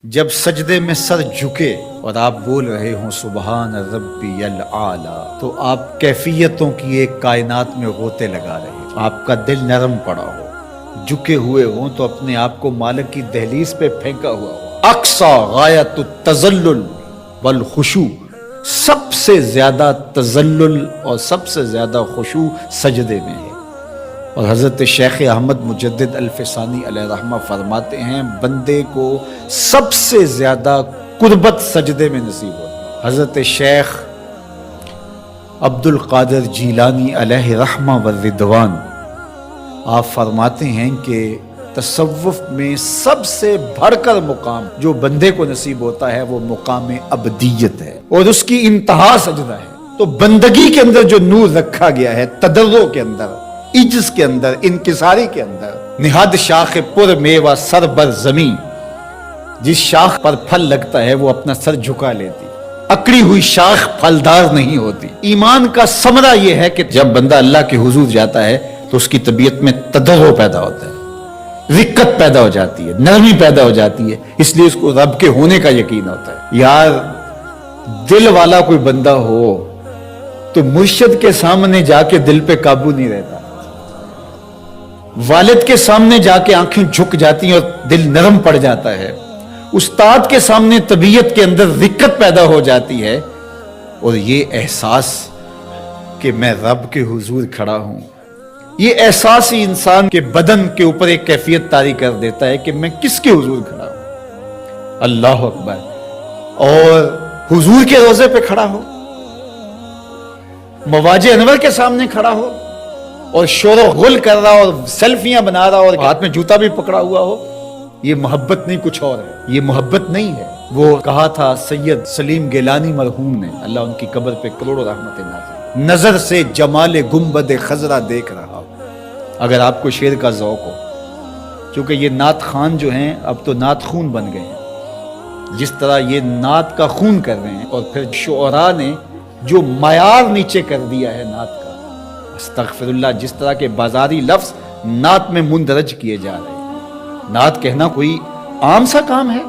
جب سجدے میں سر جھکے اور آپ بول رہے ہوں سبحان ربی العالی، تو آپ کیفیتوں کی ایک کائنات میں غوطے لگا رہے ہیں۔ آپ کا دل نرم پڑا ہو، جھکے ہوئے ہوں تو اپنے آپ کو مالک کی دہلیز پہ پھینکا ہوا ہو۔ اقصی غایت التذلل والخشوع، سب سے زیادہ تذلل اور سب سے زیادہ خشوع سجدے میں ہے۔ اور حضرت شیخ احمد مجدد الفسانی علیہ رحمہ فرماتے ہیں بندے کو سب سے زیادہ قربت سجدے میں نصیب ہوتی ہے۔ حضرت شیخ عبد القادر جیلانی علیہ رحمہ والرضوان آپ فرماتے ہیں کہ تصوف میں سب سے بڑھ کر مقام جو بندے کو نصیب ہوتا ہے وہ مقام عبدیت ہے، اور اس کی انتہا سجدہ ہے۔ تو بندگی کے اندر جو نور رکھا گیا ہے، تضرع کے اندر، عجز کے اندر، انکساری کے اندر، نہاد شاخ پر میوہ سر بر زمین، جس شاخ پر پھل لگتا ہے وہ اپنا سر جھکا لیتی، اکڑی ہوئی شاخ پھلدار نہیں ہوتی۔ ایمان کا ثمرہ یہ ہے کہ جب بندہ اللہ کے حضور جاتا ہے تو اس کی طبیعت میں تضرع پیدا ہوتا ہے، رقت پیدا ہو جاتی ہے، نرمی پیدا ہو جاتی ہے، اس لیے اس کو رب کے ہونے کا یقین ہوتا ہے۔ یار دل والا کوئی بندہ ہو تو مرشد کے سامنے جا کے دل پہ قابو نہیں رہتا، والد کے سامنے جا کے آنکھیں جھک جاتی ہیں اور دل نرم پڑ جاتا ہے، استاد کے سامنے طبیعت کے اندر رقت پیدا ہو جاتی ہے، اور یہ احساس کہ میں رب کے حضور کھڑا ہوں، یہ احساس ہی انسان کے بدن کے اوپر ایک کیفیت طاری کر دیتا ہے کہ میں کس کے حضور کھڑا ہوں۔ اللہ اکبر۔ اور حضور کے روضے پہ کھڑا ہو، مواج انور کے سامنے کھڑا ہو اور شور و غل کر رہا اور سیلفیاں بنا رہا اور ہاتھ میں جوتا بھی پکڑا ہوا ہو، یہ محبت نہیں، کچھ اور ہے، یہ محبت نہیں ہے۔ وہ کہا تھا سید سلیم گیلانی مرحوم نے، اللہ ان کی قبر پہ کروڑوں رحمت نازل، نظر سے جمال گنبد خضرا دیکھ رہا ہوں۔ اگر آپ کو شعر کا ذوق ہو، چونکہ یہ نعت خان جو ہیں اب تو نعت خون بن گئے ہیں، جس طرح یہ نعت کا خون کر رہے ہیں، اور پھر شعراء نے جو معیار نیچے کر دیا ہے نعت کا، استغفر اللہ، جس طرح کے بازاری لفظ نعت میں مندرج کیے جا رہے ہیں۔ نعت کہنا کوئی عام سا کام ہے؟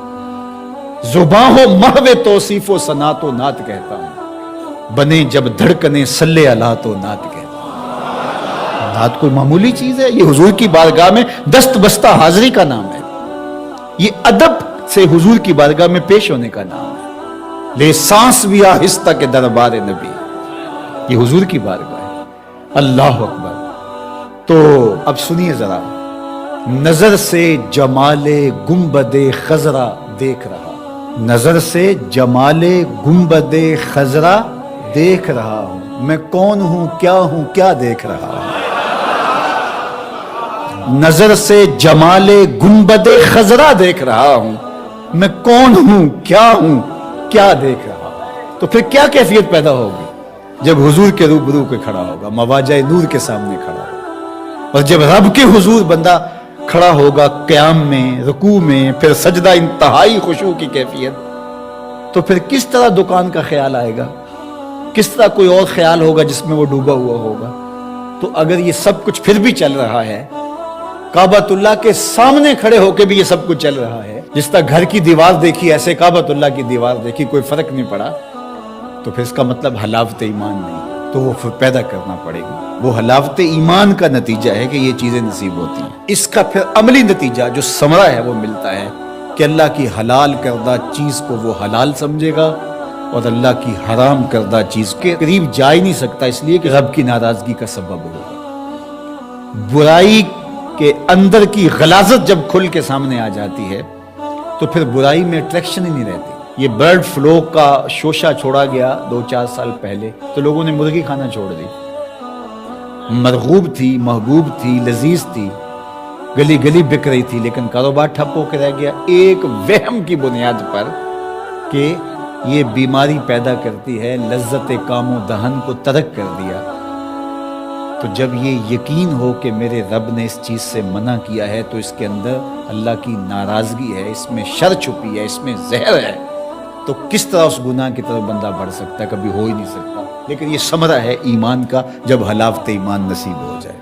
زباں ہو محو توصیف و ثنا تو نعت کہتا ہوں، بنے جب دھڑکنے صلی اللہ تو نعت کہتا ہوں۔ نعت کوئی معمولی چیز ہے؟ یہ حضور کی بارگاہ میں دست بستہ حاضری کا نام ہے، یہ ادب سے حضور کی بارگاہ میں پیش ہونے کا نام ہے۔ لے سانس بھی آہستہ کے دربار نبی، یہ حضور کی بارگاہ ہے۔ اللہ اکبر۔ تو اب سنیے ذرا، نظر سے جمال گنبد خضرا دیکھ رہا، نظر سے جمال گنبد خضرا دیکھ رہا ہوں، میں کون ہوں کیا دیکھ رہا ہوں۔ نظر سے جمال گنبد خضرا دیکھ رہا ہوں، میں کون ہوں کیا دیکھ رہا ہوں۔ تو پھر کیا کیفیت پیدا ہوگی جب حضور کے روبرو کے کھڑا ہوگا، مواجہ نور کے سامنے کھڑا ہوگا، اور جب رب کے حضور بندہ کھڑا ہوگا قیام میں، رکوع میں، پھر سجدہ انتہائی خشوع کی کیفیت، تو پھر کس طرح دکان کا خیال آئے گا، کس طرح کوئی اور خیال ہوگا جس میں وہ ڈوبا ہوا ہوگا۔ تو اگر یہ سب کچھ پھر بھی چل رہا ہے، کعبۃ اللہ کے سامنے کھڑے ہو کے بھی یہ سب کچھ چل رہا ہے، جس طرح گھر کی دیوار دیکھی ایسے کعبۃ اللہ کی دیوار دیکھی، کوئی فرق نہیں پڑا، تو پھر اس کا مطلب حلاوت ایمان نہیں، تو وہ پھر پیدا کرنا پڑے گی۔ وہ حلاوت ایمان کا نتیجہ ہے کہ یہ چیزیں نصیب ہوتی ہیں۔ اس کا پھر عملی نتیجہ جو ثمرہ ہے وہ ملتا ہے کہ اللہ کی حلال کردہ چیز کو وہ حلال سمجھے گا، اور اللہ کی حرام کردہ چیز کے قریب جا ہی نہیں سکتا، اس لیے کہ رب کی ناراضگی کا سبب ہوگا۔ برائی کے اندر کی غلاظت جب کھل کے سامنے آ جاتی ہے تو پھر برائی میں اٹریکشن ہی نہیں رہتی۔ یہ برڈ فلو کا شوشہ چھوڑا گیا 2-4 سال پہلے تو لوگوں نے مرغی کھانا چھوڑ دی، مرغوب تھی، محبوب تھی، لذیذ تھی، گلی گلی بک رہی تھی، لیکن کاروبار ٹھپ ہو کے رہ گیا ایک وہم کی بنیاد پر کہ یہ بیماری پیدا کرتی ہے، لذت کام و دہن کو ترک کر دیا۔ تو جب یہ یقین ہو کہ میرے رب نے اس چیز سے منع کیا ہے تو اس کے اندر اللہ کی ناراضگی ہے، اس میں شر چھپی ہے، اس میں زہر ہے، تو کس طرح اس گناہ کی طرف بندہ بڑھ سکتا ہے؟ کبھی ہو ہی نہیں سکتا۔ لیکن یہ ثمرہ ہے ایمان کا جب حلاوت ایمان نصیب ہو جائے۔